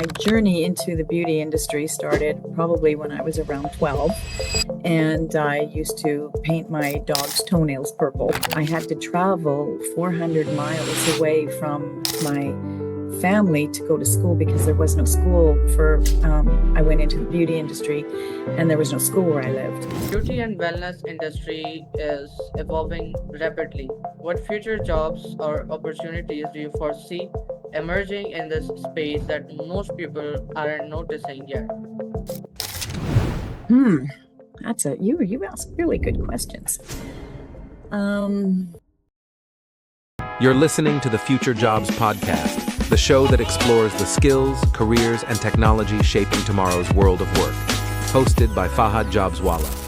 My journey into the beauty industry started probably when I was around 12, and I used to paint my dog's toenails purple. I had to travel 400 miles away from my family to go to school because there was no school for, I went into the beauty industry and there was no school where I lived. Beauty and wellness industry is evolving rapidly. What future jobs or opportunities do you foresee emerging in this space that most people aren't noticing yet? Hmm, you ask really good questions. Um, You're listening to the Future Jobs Podcast, the show that explores the skills, careers, and technology shaping tomorrow's world of work. Hosted by Fahad JobsWala.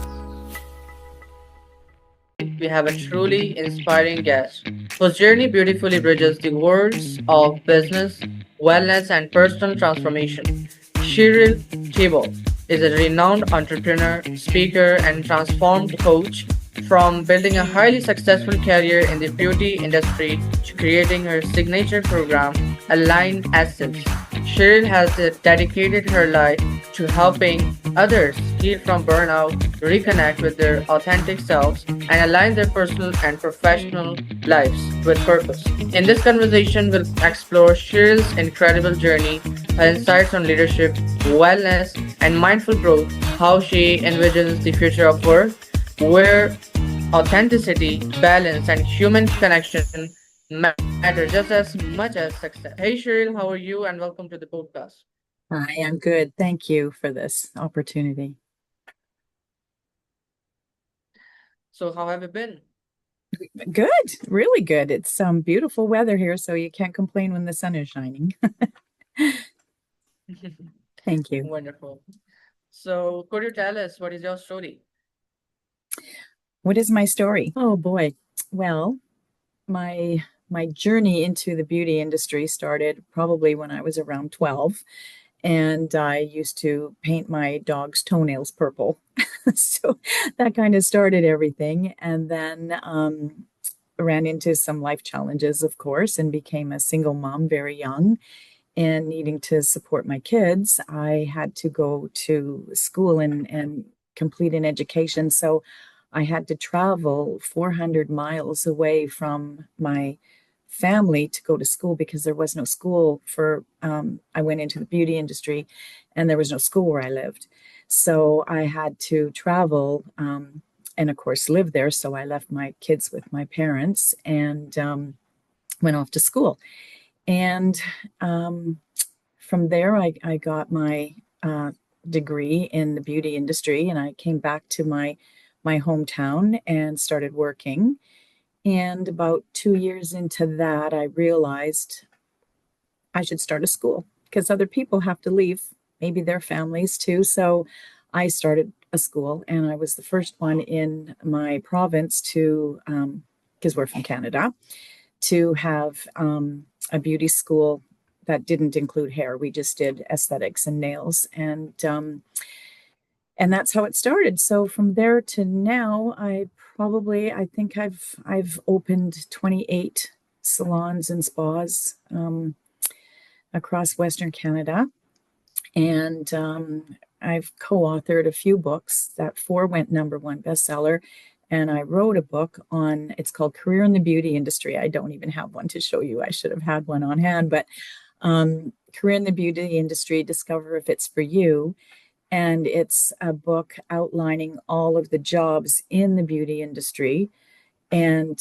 We have a truly inspiring guest whose journey beautifully bridges the worlds of business, wellness, and personal transformation. Cheryl Thibault is a renowned entrepreneur, speaker, and transformed coach. From building a highly successful career in the beauty industry to creating her signature program, Aligned Essence, Cheryl has dedicated her life to helping others heal from burnout, reconnect with their authentic selves, and align their personal and professional lives with purpose. In this conversation, we'll explore Cheryl's incredible journey, her insights on leadership, wellness, and mindful growth, how she envisions the future of work, where authenticity, balance, and human connection matter just as much as success. Hey, Cheryl, how are you? And welcome to the podcast. I am good. Thank you for this opportunity. So, how have you been? Good, really good. It's some beautiful weather here, so you can't complain when the sun is shining. Thank you. Wonderful. So, could you tell us what is your story? What is my story? Oh boy. Well, my journey into the beauty industry started probably when I was around 12, and I used to paint my dog's toenails purple. So that kind of started everything. And then ran into some life challenges, of course, and became a single mom very young. And needing to support my kids, I had to go to school and complete an education. So I had to travel 400 miles away from my family to go to school because there was no school for, I went into the beauty industry and there was no school where I lived. So I had to travel and, of course, live there. So I left my kids with my parents and went off to school. And from there, I got my degree in the beauty industry, and I came back to my hometown and started working. And about 2 years into that, I realized I should start a school because other people have to leave, maybe their families too. So I started a school, and I was the first one in my province to, because we're from Canada, to have a beauty school that didn't include hair. We just did aesthetics and nails, and that's how it started. So from there to now, I think I've opened 28 salons and spas across Western Canada, and I've co-authored a few books. That 4 went #1 bestseller. And I wrote a book on, it's called Career in the Beauty Industry. I don't even have one to show you. I should have had one on hand, but Career in the Beauty Industry, Discover If It's For You. And it's a book outlining all of the jobs in the beauty industry. And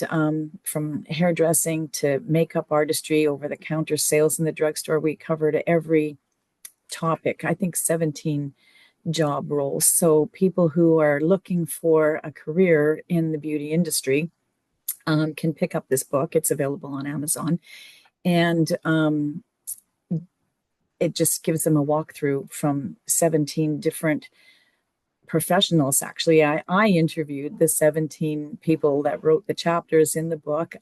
from hairdressing to makeup artistry, over the counter sales in the drugstore, we covered every topic, I think 17 job roles. So people who are looking for a career in the beauty industry can pick up this book. It's available on Amazon. And it just gives them a walkthrough from 17 different professionals. Actually, I interviewed the 17 people that wrote the chapters in the book.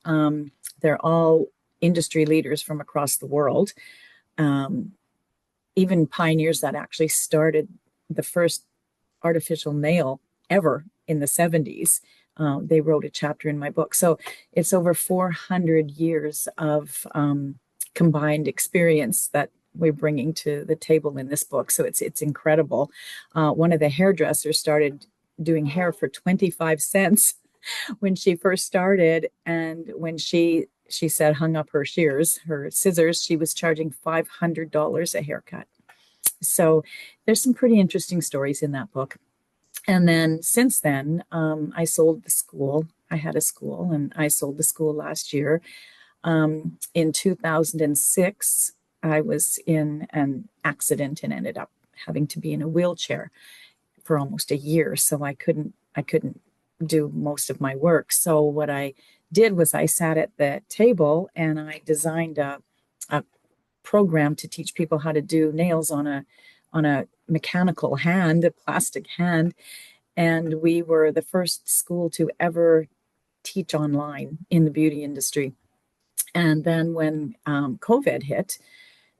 They're all industry leaders from across the world, even pioneers that actually started the first artificial nail ever in the 70s. They wrote a chapter in my book. So it's over 400 years of combined experience that we're bringing to the table in this book. So it's incredible. One of the hairdressers started doing hair for 25 cents when she first started, and when she said hung up her shears, her scissors, she was charging $500 a haircut. So there's some pretty interesting stories in that book. And then since then, I sold the school. I had a school and I sold the school last year. In 2006, I was in an accident and ended up having to be in a wheelchair for almost a year. So I couldn't do most of my work. So what I did was I sat at the table and I designed a program to teach people how to do nails on a mechanical hand, a plastic hand. And we were the first school to ever teach online in the beauty industry. And then when COVID hit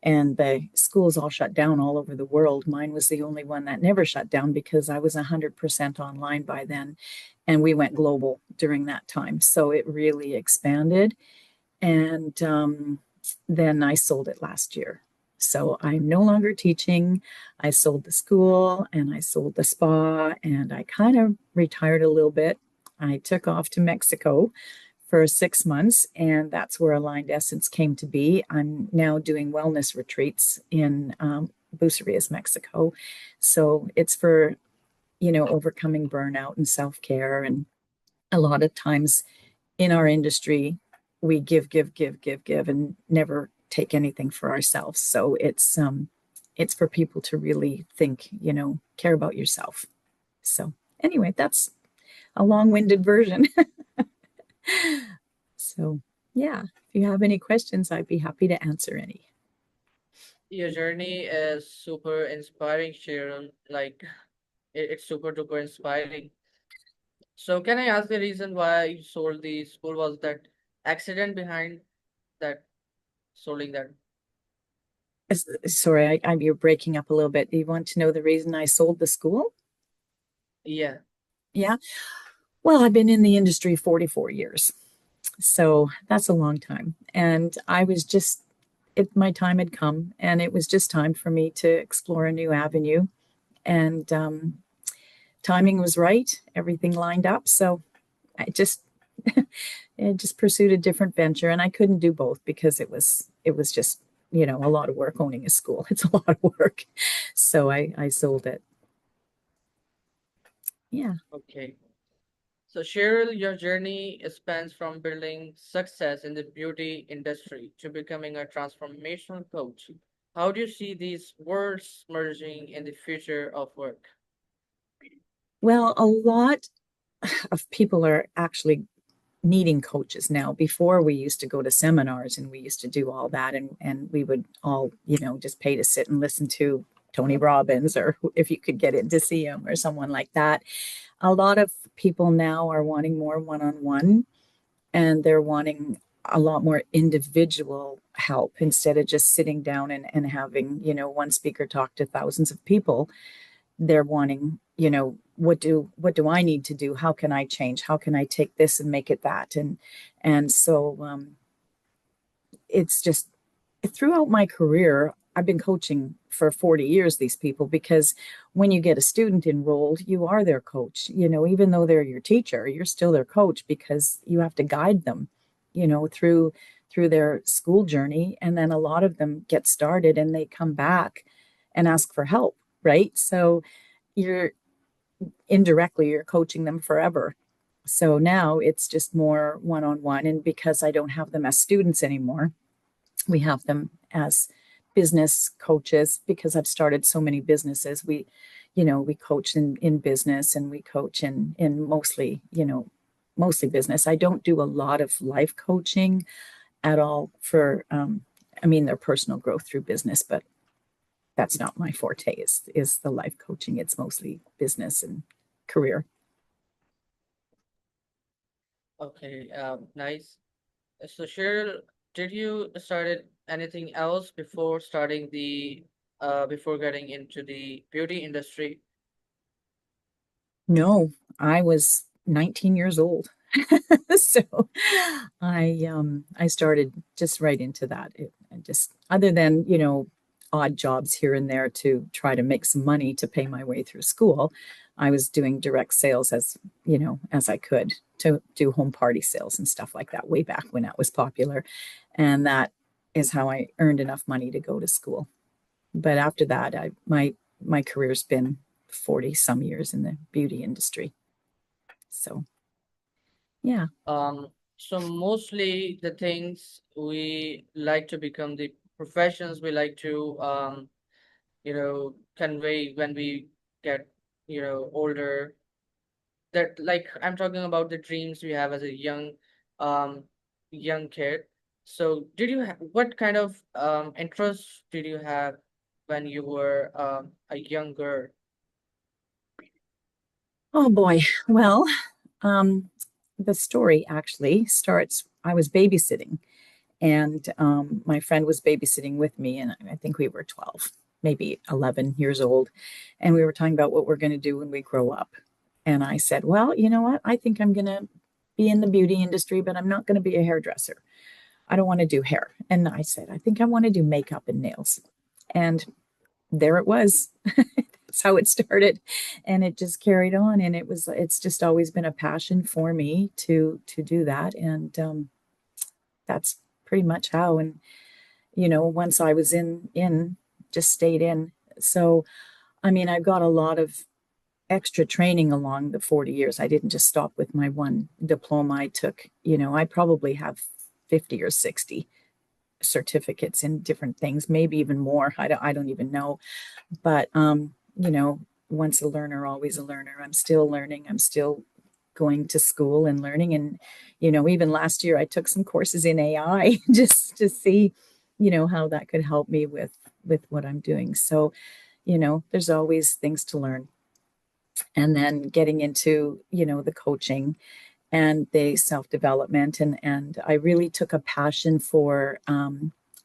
and the schools all shut down all over the world, mine was the only one that never shut down because I was 100% online by then. And we went global during that time. So it really expanded. And then I sold it last year. So I'm no longer teaching. I sold the school and I sold the spa and I kind of retired a little bit. I took off to Mexico for 6 months, and that's where Aligned Essence came to be. I'm now doing wellness retreats in Bucerias, Mexico. So it's for, overcoming burnout and self-care. And a lot of times in our industry, we give, and never take anything for ourselves. So it's for people to really think, care about yourself. So anyway, that's a long-winded version. So yeah, if you have any questions, I'd be happy to answer any. Your journey is super inspiring, Cheryl. Like it's super duper inspiring. So can I ask the reason why you sold the school? Was that accident behind that selling that? Sorry, you're breaking up a little bit. You want to know the reason I sold the school? Yeah. Yeah. Well, I've been in the industry 44 years. So that's a long time. And I was just, my time had come and it was just time for me to explore a new avenue. And timing was right. Everything lined up. So I just, I just pursued a different venture, and I couldn't do both because it was just, a lot of work owning a school. It's a lot of work. So I sold it. Yeah. Okay. So Cheryl, your journey spans from building success in the beauty industry to becoming a transformational coach. How do you see these worlds merging in the future of work? Well, a lot of people are actually needing coaches now. Before, we used to go to seminars and we used to do all that, and we would all, just pay to sit and listen to Tony Robbins, or if you could get in to see him or someone like that. A lot of people now are wanting more one-on-one, and they're wanting a lot more individual help instead of just sitting down and having, one speaker talk to thousands of people. They're wanting, what do I need to do? How can I change? How can I take this and make it that? And so it's just, throughout my career, I've been coaching for 40 years these people, because when you get a student enrolled, you are their coach. Even though they're your teacher, you're still their coach, because you have to guide them, through their school journey. And then a lot of them get started and they come back and ask for help, right? So you're indirectly, you're coaching them forever. So now it's just more one-on-one. And because I don't have them as students anymore, we have them as business coaches, because I've started so many businesses. We coach in business, and we coach in mostly business. I don't do a lot of life coaching at all for, their personal growth through business, but that's not my forte, is the life coaching. It's mostly business and career. Okay, nice. So Cheryl, did you started anything else before starting the before getting into the beauty industry? No, I was 19 years old. So I started just right into that. I just, other than, odd jobs here and there to try to make some money to pay my way through school. I was doing direct sales as I could, to do home party sales and stuff like that way back when that was popular. And that is how I earned enough money to go to school. But after that, my career's been 40 some years in the beauty industry. So, yeah. So mostly the things we like to become, the professions we like to convey when we get older, that, like, I'm talking about the dreams we have as a um young kid. So what kind of interests did you have when you were a younger? Oh boy. Well, the story actually starts, I was babysitting, and my friend was babysitting with me, and I think we were 12, maybe 11 years old, and we were talking about what we're going to do when we grow up. And I said, well, you know what? I think I'm going to be in the beauty industry, but I'm not going to be a hairdresser. I don't want to do hair. And I said, I think I want to do makeup and nails. And there it was. That's how it started, and it just carried on. And it's just always been a passion for me to do that. And that's pretty much how. And once I was in just stayed in. So I mean, I got a lot of extra training along the 40 years. I didn't just stop with my one diploma. I took, I probably have 50 or 60 certificates in different things, maybe even more. I don't even know. But once a learner, always a learner. I'm still learning. I'm still going to school and learning. And even last year I took some courses in AI just to see how that could help me with what I'm doing. So there's always things to learn. And then getting into the coaching and the self-development, and I really took a passion for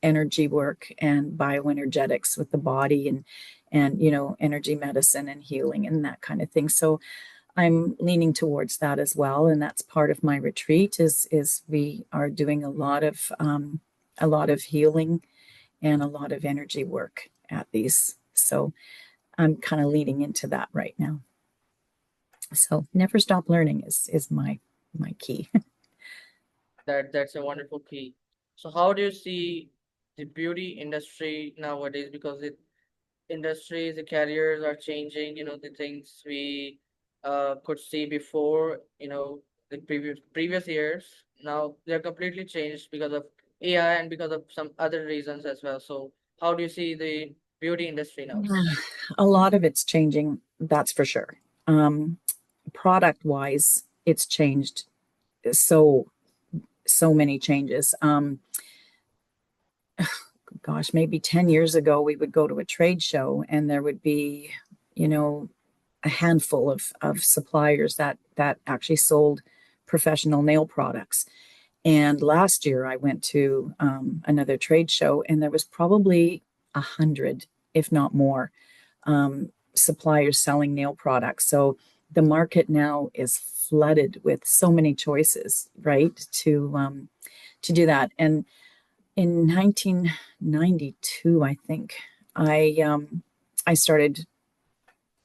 energy work and bioenergetics with the body, and energy medicine and healing and that kind of thing. So I'm leaning towards that as well, and that's part of my retreat. Is we are doing a lot of healing and a lot of energy work at these. So I'm kind of leading into that right now. So never stop learning is my key. That's a wonderful key. So how do you see the beauty industry nowadays? Because it industries, the careers are changing. The things we could see before, the previous years. Now they're completely changed because of AI and because of some other reasons as well. So how do you see the beauty industry now? Yeah, a lot of it's changing, that's for sure. Product wise, it's changed so many changes. Gosh, maybe 10 years ago, we would go to a trade show and there would be, a handful of suppliers that actually sold professional nail products. And last year I went to another trade show, and there was probably 100, if not more, suppliers selling nail products. So the market now is flooded with so many choices, right? To do that. And in 1992, I think I started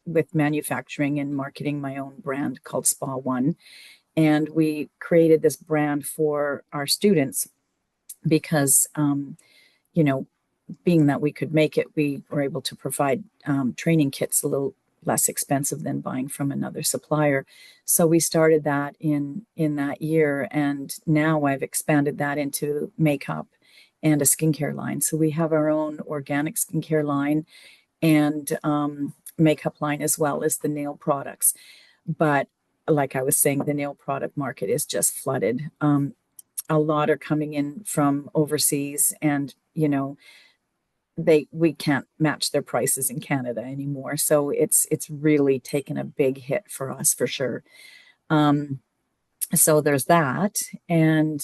with manufacturing and marketing my own brand called Spa One, and we created this brand for our students because being that we could make it, we were able to provide training kits a little less expensive than buying from another supplier. So we started that in that year, and now I've expanded that into makeup and a skincare line. So we have our own organic skincare line and makeup line, as well as the nail products. But like I was saying, the nail product market is just flooded. A lot are coming in from overseas, and we can't match their prices in Canada anymore. So it's really taken a big hit for us, for sure. So there's that. And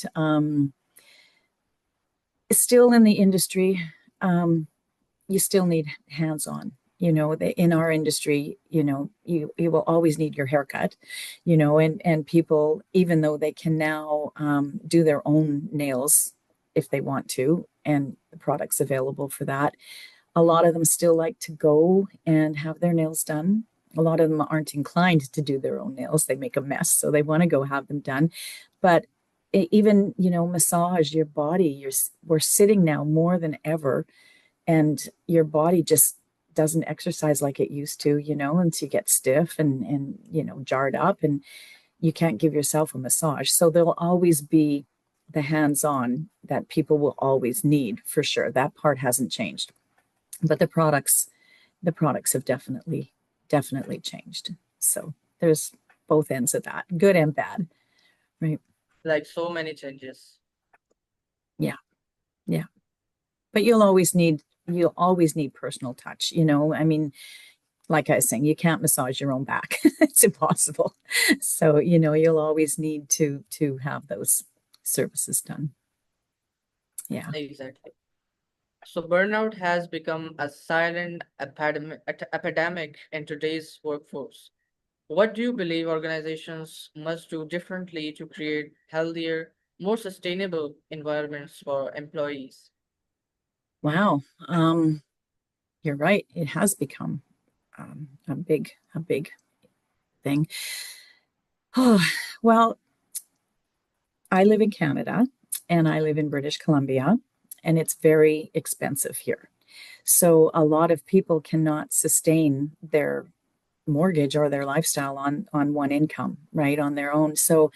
still in the industry, you still need hands-on. In our industry, you will always need your haircut, and people, even though they can now do their own nails if they want to, and the products available for that, A lot of them still like to go and have their nails done. A lot of them aren't inclined to do their own nails. They make a mess, so they want to go have them done. But even, massage your body. We're sitting now more than ever, and your body just doesn't exercise like it used to, and you get stiff and jarred up, and you can't give yourself a massage. So there'll always be the hands-on that people will always need, for sure. That part hasn't changed. But the products have definitely changed. So there's both ends of that, good and bad, right? Like so many changes. Yeah, yeah. But you'll always need personal touch. I mean, like I was saying, you can't massage your own back. It's impossible. So, you'll always need to have those services done. Yeah. Exactly. So burnout has become a silent epidemic in today's workforce. What do you believe organizations must do differently to create healthier, more sustainable environments for employees? Wow. You're right. It has become a big thing. Oh, well, I live in Canada and I live in British Columbia, and it's very expensive here. So a lot of people cannot sustain their mortgage or their lifestyle on one income, right, on their own. So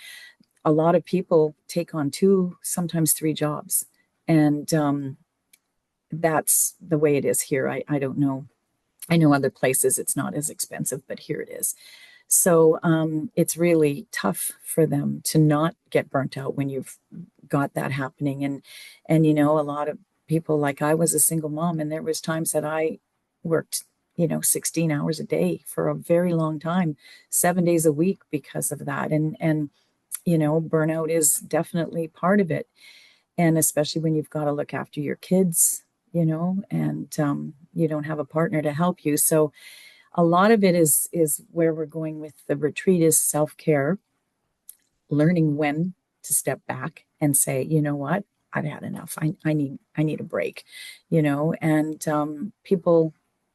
a lot of people take on two, sometimes three jobs, and that's the way it is here. I don't know. I know other places it's not as expensive, but here it is. So it's really tough for them to not get burnt out when you've got that happening. And a lot of people, like I was a single mom, and there was times that I worked 16 hours a day for a very long time, 7 days a week because of that. And burnout is definitely part of it, and especially when you've got to look after your kids, and you don't have a partner to help you. So a lot of it is where we're going with the retreat is self-care, learning when to step back and say, you know what, I've had enough. I need a break, and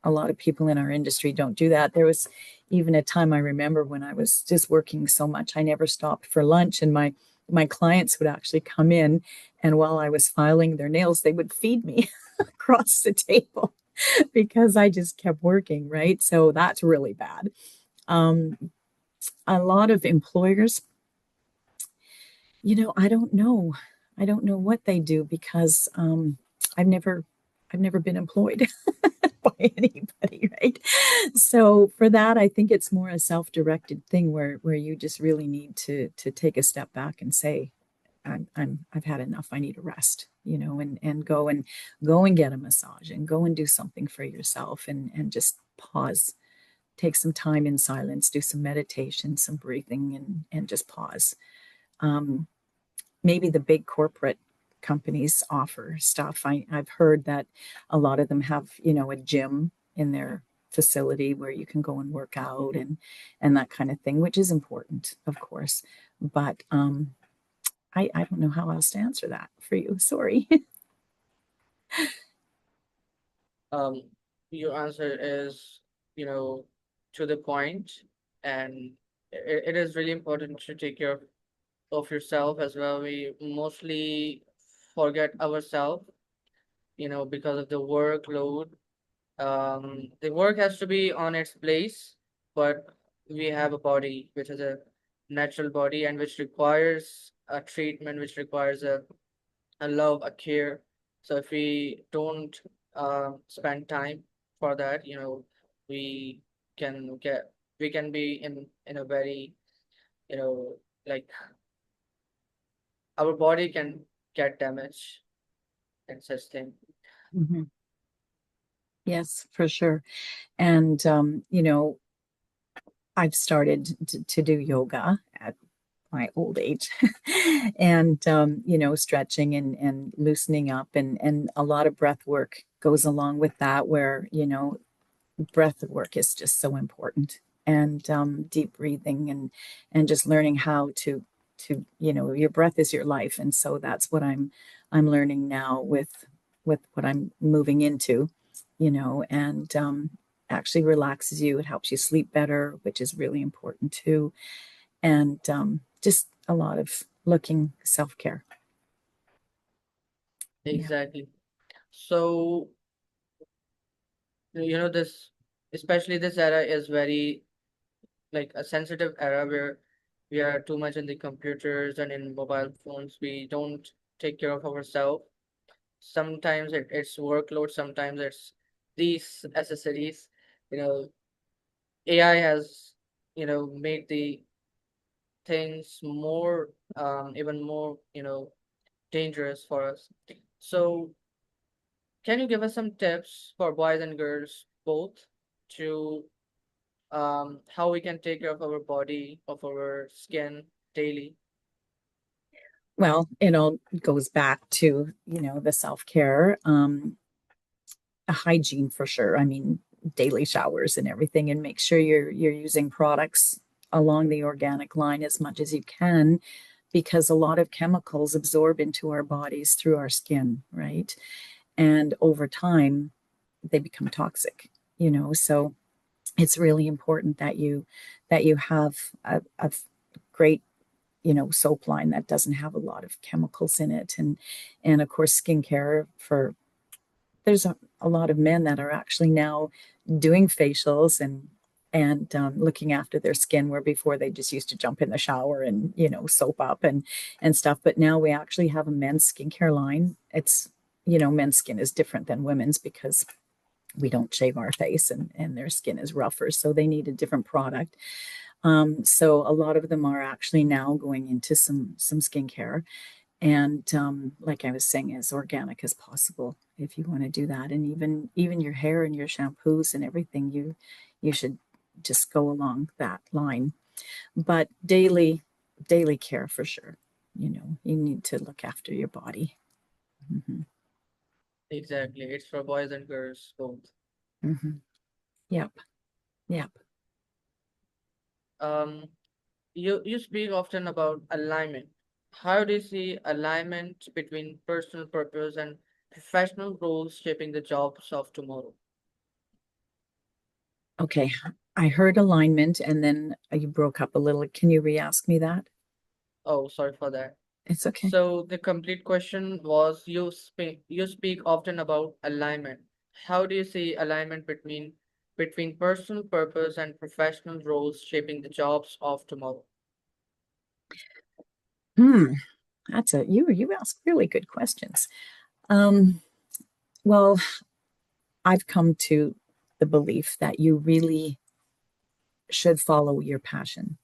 a lot of people in our industry don't do that. There was even a time I remember when I was just working so much, I never stopped for lunch, and my clients would actually come in, and while I was filing their nails, they would feed me across the table because I just kept working, right? So that's really bad. Um, a lot of employers, I don't know. I don't know what they do because I've never I've never been employed by anybody, right? So for that, I think it's more a self-directed thing where you just really need to take a step back and say, I've had enough. I need a rest, and go and get a massage and go and do something for yourself and just pause, take some time in silence, do some meditation, some breathing, and just pause. Um, Maybe the big corporate companies offer stuff. I've heard that a lot of them have, a gym in their facility where you can go and work out and that kind of thing, which is important, of course. But I don't know how else to answer that for you. Sorry. Um, your answer is, you know, to the point, and it is really important to take care of yourself as well. We mostly forget ourselves, because of the workload. The work has to be on its place, but we have a body which is a natural body and which requires a treatment, which requires a love, a care. So if we don't spend time for that, we can get we can be in a very, you know, like our body can get damaged and such thing. Mhm. Yes, for sure. And I've started to do yoga at my old age and stretching and loosening up, and a lot of breath work goes along with that, where breath work is just so important, and deep breathing and just learning how to your breath is your life, and so that's what I'm learning now with what I'm moving into, and actually relaxes you. It helps you sleep better, which is really important too. And just a lot of looking self-care. Yeah. Exactly. So, this, especially this era is very like a sensitive era where we are too much in the computers and in mobile phones. We don't take care of ourselves. Sometimes it's workload, sometimes it's these accessories. You know, AI has, made the things more, even more, dangerous for us. So, can you give us some tips for boys and girls both to how we can take care of our body, of our skin daily? Well, it all goes back to, the self-care, a hygiene for sure. I mean, daily showers and everything, and make sure you're using products along the organic line as much as you can, because a lot of chemicals absorb into our bodies through our skin, right? And over time, they become toxic, so it's really important that you have a great soap line that doesn't have a lot of chemicals in it. And of course skincare for there's a lot of men that are actually now doing facials and looking after their skin, where before they just used to jump in the shower and soap up and stuff. But now we actually have a men's skincare line. It's men's skin is different than women's because we don't shave our face, and their skin is rougher, so they need a different product. So a lot of them are actually now going into some skincare, and like I was saying, as organic as possible if you want to do that. And even your hair and your shampoos and everything, you should just go along that line. But daily care for sure. You need to look after your body. Hmm. Exactly. It's for boys and girls both. Hmm. Yep. Yep. Um, you speak often about alignment. How do you see alignment between personal purpose and professional goals shaping the jobs of tomorrow? Okay. I heard alignment and then you broke up a little. Can you re-ask me that? Oh, sorry for that. It's okay. So the complete question was you speak often about alignment. How do you see alignment between personal purpose and professional roles shaping the jobs of tomorrow? Hmm. That's you ask really good questions. Um, well, I've come to the belief that you really should follow your passion.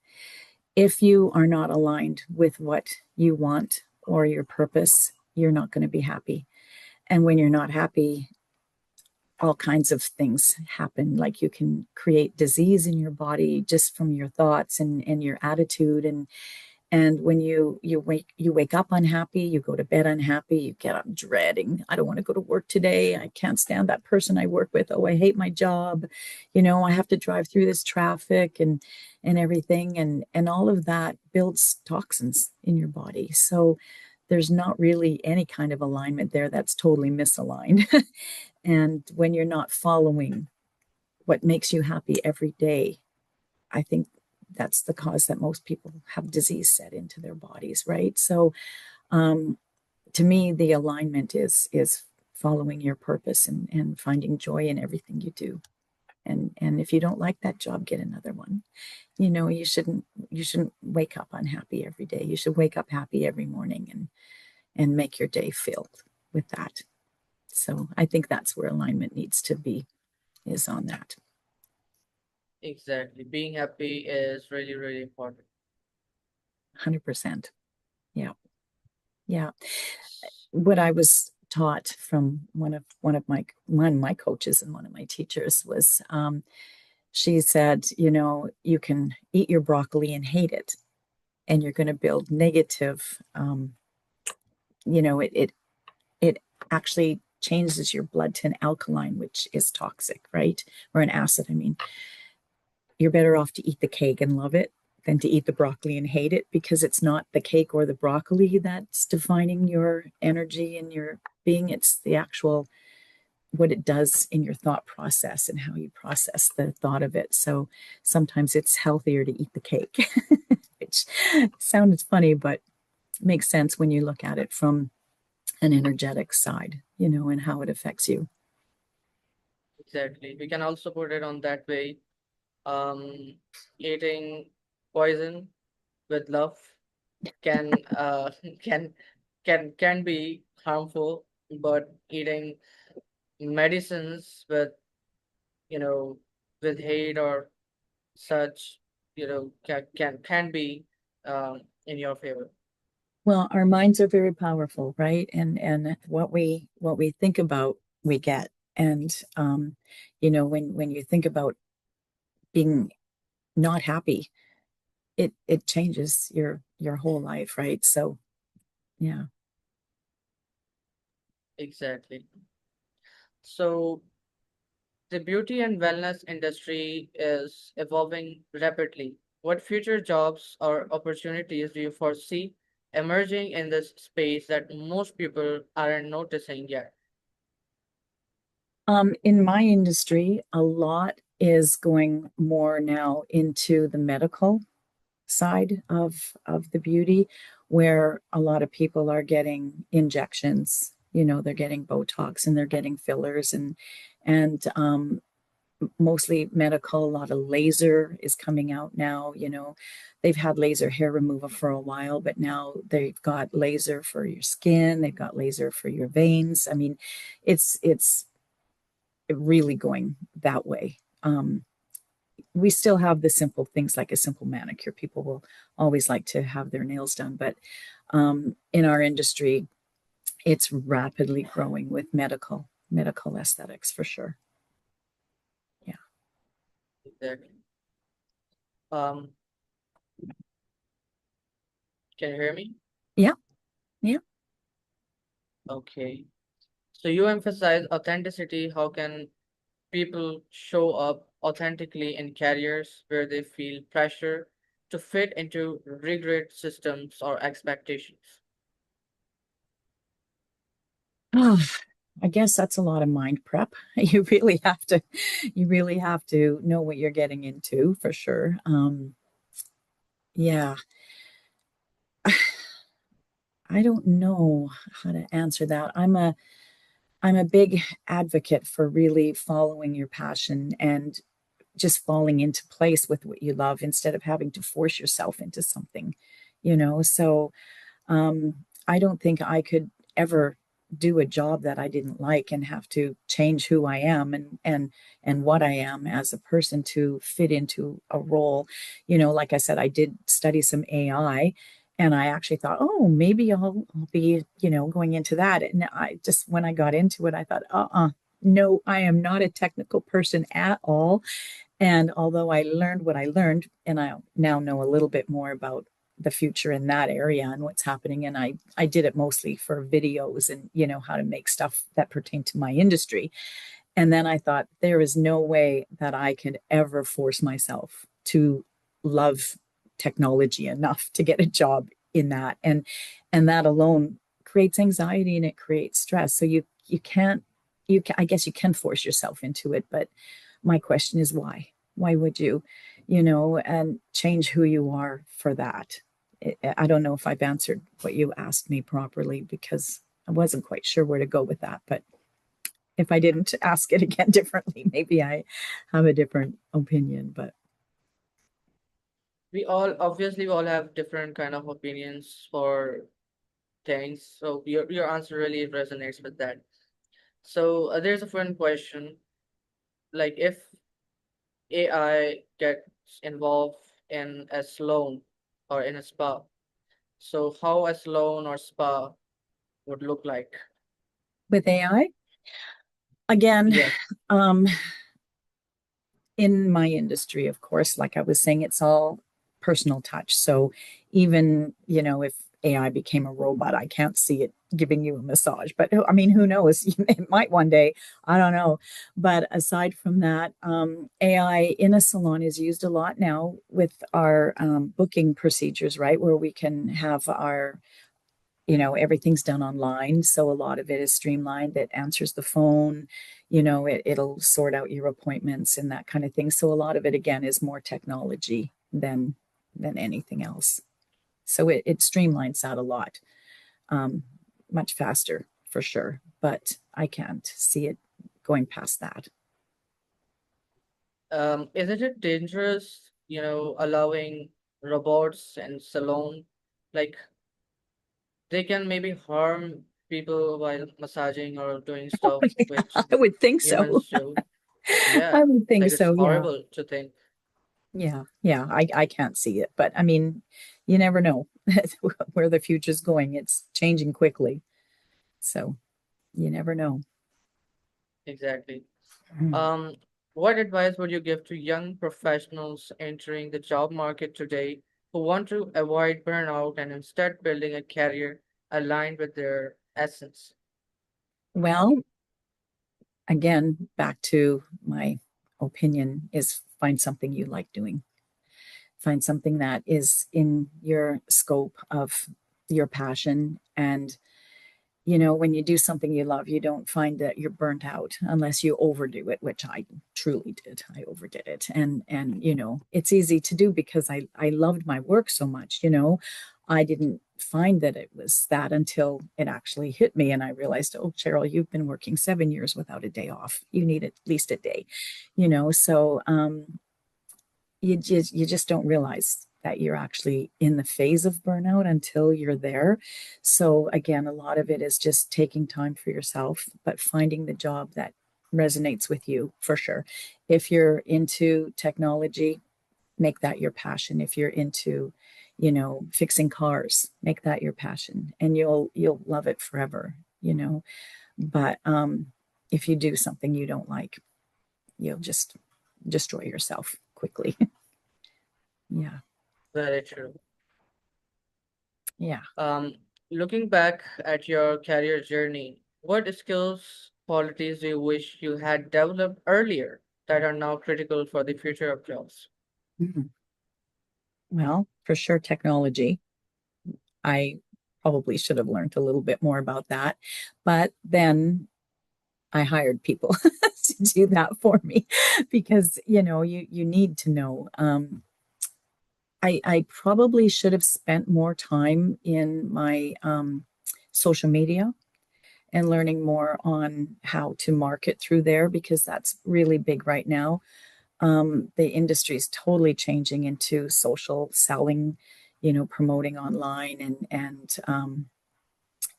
If you are not aligned with what you want or your purpose, you're not going to be happy. And when you're not happy, all kinds of things happen. Like you can create disease in your body just from your thoughts and your attitude. And when you wake up unhappy, you go to bed unhappy, you get up dreading, I don't want to go to work today. I can't stand that person I work with. Oh, I hate my job. I have to drive through this traffic and everything. And all of that builds toxins in your body. So there's not really any kind of alignment there. That's totally misaligned. And when you're not following what makes you happy every day, I think that's the cause that most people have disease set into their bodies, right? So um, to me, the alignment is following your purpose and finding joy in everything you do. And if you don't like that job, get another one. You shouldn't wake up unhappy every day. You should wake up happy every morning and make your day filled with that. So I think that's where alignment needs to be, is on that. Exactly. Being happy is really, really important. 100%. Yeah. Yeah. What I was taught from one of my coaches and one of my teachers was, she said, you can eat your broccoli and hate it, and you're going to build negative. It actually changes your blood to an alkaline, which is toxic, right? Or an acid. I mean, you're better off to eat the cake and love it than to eat the broccoli and hate it, because it's not the cake or the broccoli that's defining your energy and your being. It's the actual what it does in your thought process and how you process the thought of it. So sometimes it's healthier to eat the cake, which sounds funny, but makes sense when you look at it from an energetic side, and how it affects you. Exactly. We can also put it on that way. Um, Eating poison with love can can can be harmful, but eating medicines with you know with hate or such can be in your favor. Well, our minds are very powerful, right? And what we think about, we get. And when you think about being not happy, it changes your whole life, right? So yeah. Exactly. So the beauty and wellness industry is evolving rapidly. What future jobs or opportunities do you foresee emerging in this space that most people aren't noticing yet? In my industry, a lot is going more now into the medical side of the beauty, where a lot of people are getting injections. They're getting Botox and they're getting fillers, and mostly medical. A lot of laser is coming out now. They've had laser hair removal for a while, but now they've got laser for your skin. They've got laser for your veins. I mean, it's really going that way. We still have the simple things like a simple manicure. People will always like to have their nails done, but in our industry, it's rapidly growing with medical aesthetics for sure. Yeah. Exactly. Um, can you hear me? Yeah. Yeah. Okay. So you emphasize authenticity. How can people show up authentically in careers where they feel pressure to fit into rigid systems or expectations? Oh, I guess that's a lot of mind prep. You really have to know what you're getting into for sure. Yeah, I don't know how to answer that. I'm a big advocate for really following your passion and just falling into place with what you love instead of having to force yourself into something. So I don't think I could ever do a job that I didn't like and have to change who I am and what I am as a person to fit into a role. Like I said, I did study some AI, and I actually thought, oh, maybe I'll be, going into that. And I just, when I got into it, I thought, no, I am not a technical person at all. And although I learned what I learned, and I now know a little bit more about the future in that area and what's happening, and I did it mostly for videos and how to make stuff that pertain to my industry. And then I thought, there is no way that I could ever force myself to love technology enough to get a job in that. And that alone creates anxiety and it creates stress. So you can't you can, I guess you can force yourself into it, but my question is why? Why would you, and change who you are for that? I don't know if I've answered what you asked me properly because I wasn't quite sure where to go with that, but if I didn't ask it again differently, maybe I have a different opinion. But We all have different kind of opinions for things. So your answer really resonates with that. So there's a fun question, like if AI gets involved in a salon or in a spa. So how a salon or spa would look like? with AI, again, Yes. um, in my industry, of course, like I was saying, it's all personal touch. So even, if AI became a robot, I can't see it giving you a massage. But I mean, who knows? It might one day. I don't know. But aside from that, AI in a salon is used a lot now with our booking procedures, right? Where we can have everything's done online. So a lot of it is streamlined. It answers the phone, it'll sort out your appointments and that kind of thing. So a lot of it, again, is more technology than anything else. So it streamlines that a lot, much faster for sure. But I can't see it going past that. Isn't it dangerous, allowing robots and salon, like they can maybe harm people while massaging or doing stuff which I would think so. humans do? Yeah, I would think like it's so. Yeah. horrible to think. Yeah. Yeah. I can't see it. But I mean, you never know where the future's going. It's changing quickly. So you never know. Exactly. Mm. Um, what advice would you give to young professionals entering the job market today who want to avoid burnout and instead building a career aligned with their essence? Well, again, back to my opinion is find something you like doing. Find something that is in your scope of your passion. And, when you do something you love, you don't find that you're burnt out unless you overdo it, which I truly did. I overdid it. And it's easy to do because I loved my work so much, I didn't find that it was that until it actually hit me and I realized, oh, Cheryl, you've been working 7 years without a day off. You need at least a day, so you just don't realize that you're actually in the phase of burnout until you're there. So again, a lot of it is just taking time for yourself, but finding the job that resonates with you for sure. If you're into technology, make that your passion. If you're into, fixing cars, make that your passion and you'll love it forever. But if you do something you don't like, you'll just destroy yourself quickly. Yeah. Very true. Yeah. Um, Looking back at your career journey, what skills, qualities do you wish you had developed earlier that are now critical for the future of jobs? Mhm. Well, for sure, technology. I probably should have learned a little bit more about that. But then I hired people to do that for me because, you need to know. I probably should have spent more time in my social media and learning more on how to market through there because that's really big right now. The industry is totally changing into social selling, promoting online and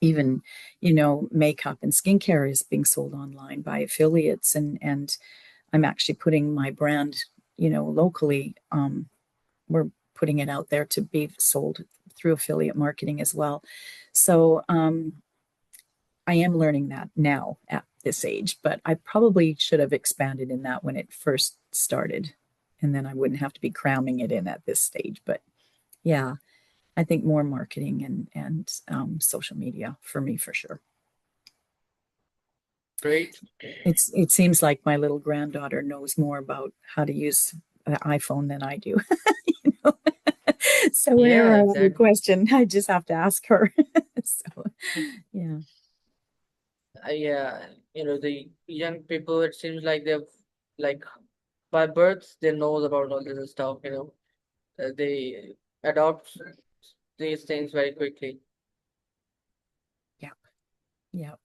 even, makeup and skincare is being sold online by affiliates and I'm actually putting my brand, locally. We're putting it out there to be sold through affiliate marketing as well. So I am learning that now at this age, but I probably should have expanded in that when it first started. And then I wouldn't have to be cramming it in at this stage. But yeah, I think more marketing and social media for me for sure. Great. It seems like my little granddaughter knows more about how to use the iPhone than I do. you know? So whenever Yeah, I have a exactly. question, I just have to ask her. So yeah. Yeah, the young people, it seems like they've, like, by birth, they know about all this stuff. They adopt these things very quickly. Yeah. Yeah.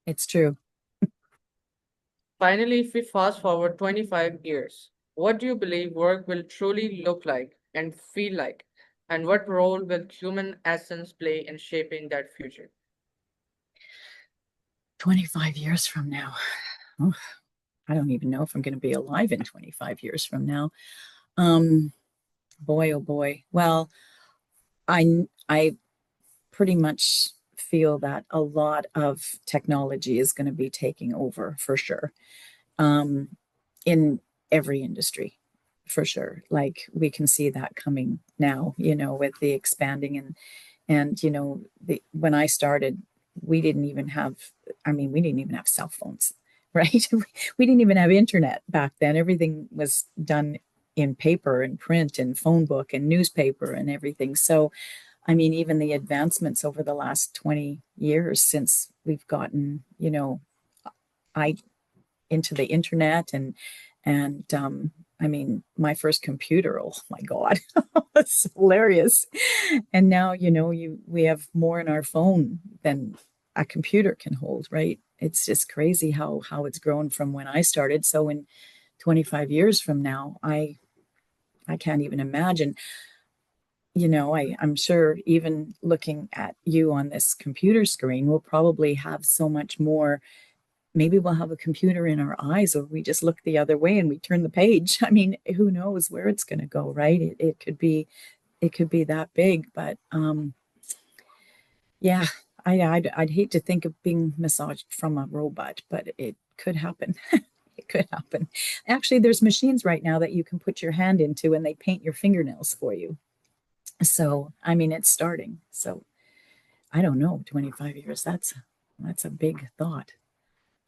It's true. Finally, if we fast forward 25 years, what do you believe work will truly look like and feel like? And what role will human essence play in shaping that future? 25 years from now. Oh, I don't even know if I'm going to be alive in 25 years from now. Um, Boy, oh boy. Well, I pretty much feel that a lot of technology is going to be taking over for sure. Um, in every industry, for sure. Like we can see that coming now, with the expanding and when I started, we didn't even have, we didn't even have cell phones, right? We didn't even have internet back then. Everything was done in paper and print and phone book and newspaper and everything. So I mean, even the advancements over the last 20 years since we've gotten, I into the internet and I mean, my first computer, oh my God, it's hilarious. And now, we have more in our phone than a computer can hold, right? It's just crazy how it's grown from when I started. So in 25 years from now, I can't even imagine. I'm sure even looking at you on this computer screen, we'll probably have so much more. Maybe we'll have a computer in our eyes, or we just look the other way and we turn the page. I mean, who knows where it's going to go, right? It could be that big, but yeah, I'd hate to think of being massaged from a robot, but it could happen. It could happen. Actually, there's machines right now that you can put your hand into and they paint your fingernails for you. So, I mean, it's starting. So, I don't know, 25 years. That's a big thought.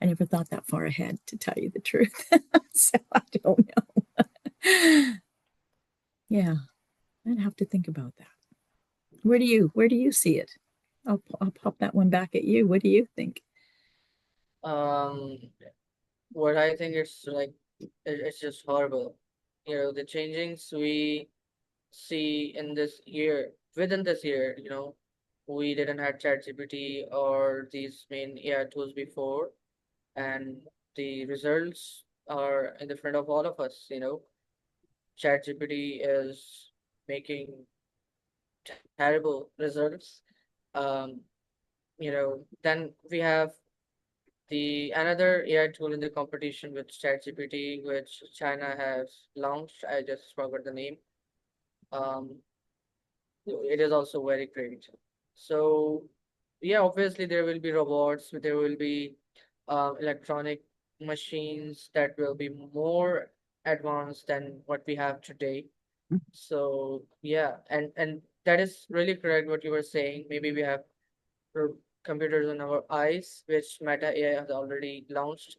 I never thought that far ahead, to tell you the truth. So, I don't know. Yeah, I'd have to think about that. Where do you see it? I'll pop that one back at you. What do you think? Um, what I think is like it's just horrible. The changings we see in this year, within this year, we didn't have ChatGPT or these main AI tools before, and the results are in the front of all of us. ChatGPT is making terrible results. Um, then we have the another AI tool in the competition with ChatGPT, which China has launched. I just forgot the name. Um, it is also very great. So, yeah, obviously there will be robots, there will be electronic machines that will be more advanced than what we have today. So, yeah, and that is really correct what you were saying. Maybe we have pro- computers on our eyes, which Meta AI has already launched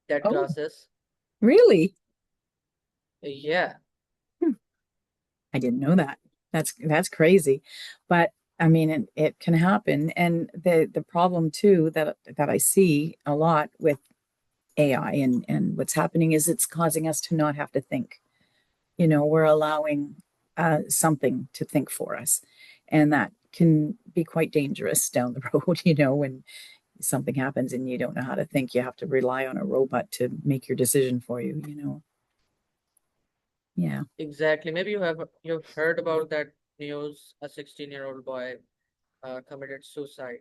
that Oh, glasses. really? Yeah, Hmm, I didn't know that. That's crazy. But I mean, it can happen. And the problem too that I see a lot with AI and what's happening is it's causing us to not have to think. We're allowing something to think for us, and that can be quite dangerous down the road. When something happens and you don't know how to think, you have to rely on a robot to make your decision for you. Yeah. exactly. Maybe you've heard about that news. A 16-year-old boy committed suicide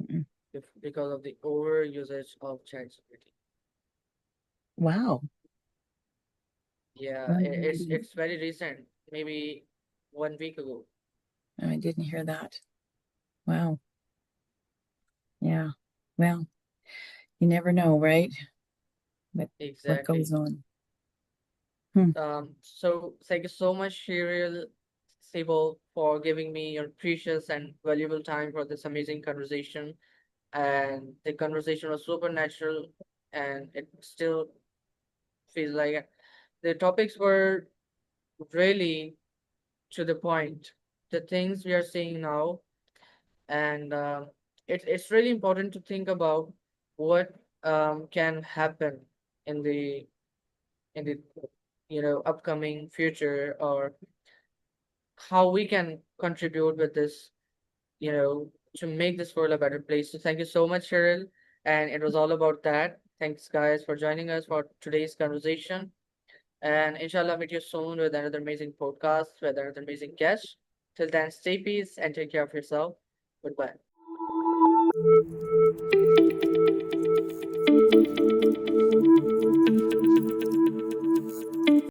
Mm. because of the over usage of ChatGPT. Wow. Yeah, Um, it's very recent, maybe 1 week ago. I didn't hear that. Wow. Yeah. Well, you never know, right? But what Exactly. goes on? Hmm. So thank you so much, Cheryl Thibault, for giving me your precious and valuable time for this amazing conversation. And the conversation was super natural, and it still feels like it. The topics were really to the point. The things we are seeing now, and it's really important to think about what can happen in the upcoming future, or how we can contribute with this, to make this world a better place. So thank you so much, Cheryl. And it was all about that. Thanks, guys, for joining us for today's conversation. And inshallah, meet you soon with another amazing podcast with another amazing guest. Till then, stay peace and take care of yourself. Goodbye.